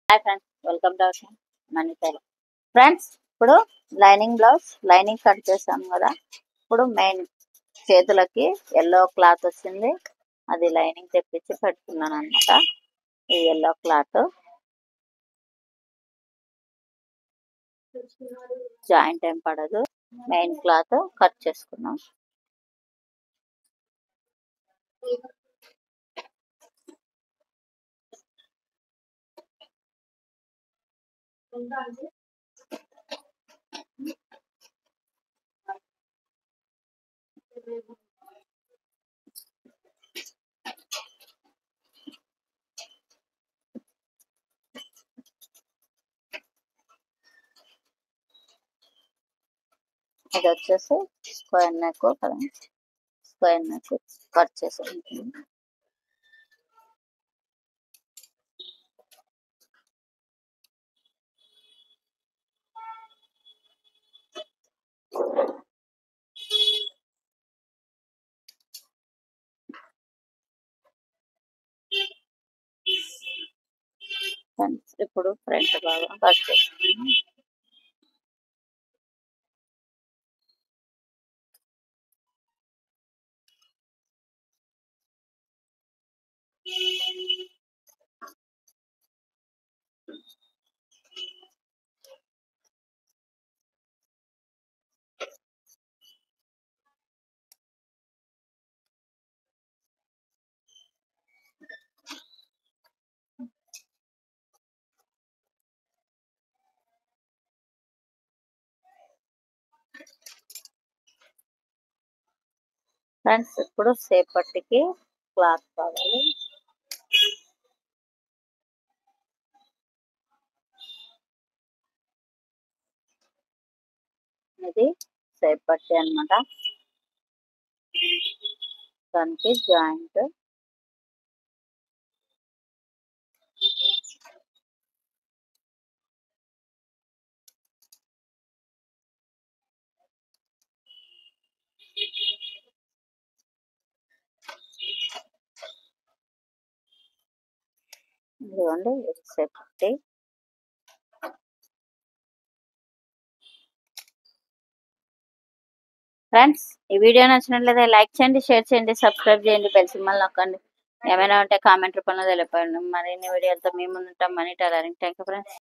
Hi friends, welcome to our channel Money Tailor. Friends, ఇప్పుడు lining blouse lining cut చేసాం కదా. ఇప్పుడు main చేతులకి ఎల్లో క్లాత్ వచ్చింది, అది లైనింగ్ తెప్పించి పెట్టుకున్నాను అనమాట. ఈ ఎల్లో క్లాత్ జాయింట్ ఏం పడదు, మెయిన్ క్లాత్ కట్ చేసుకున్నాం. ఇది వచ్చేసి స్క్వేర్ నెక్ కదా, స్క్వేర్ నెక్ కట్ చేసుకుంటున్నాం. ఇప్పుడు ఫ్రంట్ భాగం కట్ చేసుకున్నాం. ఫ్రెండ్స్, ఇప్పుడు సేపటికి క్లాత్ కావాలి. ఇది సేపట్టి అన్నమాట, దానికి జాయింట్ ఇదిగోండి. ఇది సేపట్టి. ఫ్రెండ్స్, ఈ వీడియో నచ్చినట్లయితే లైక్ చేయండి, షేర్ చేయండి, సబ్స్క్రైబ్ చేయండి, బెల్ సింబల్ నొక్కండి. ఏమైనా ఉంటే కామెంట్ రూపంలో తెలియపండి. మరిన్ని వీడియోలతో మీ ముందుంటాం. Money tailoring. Thank you friends.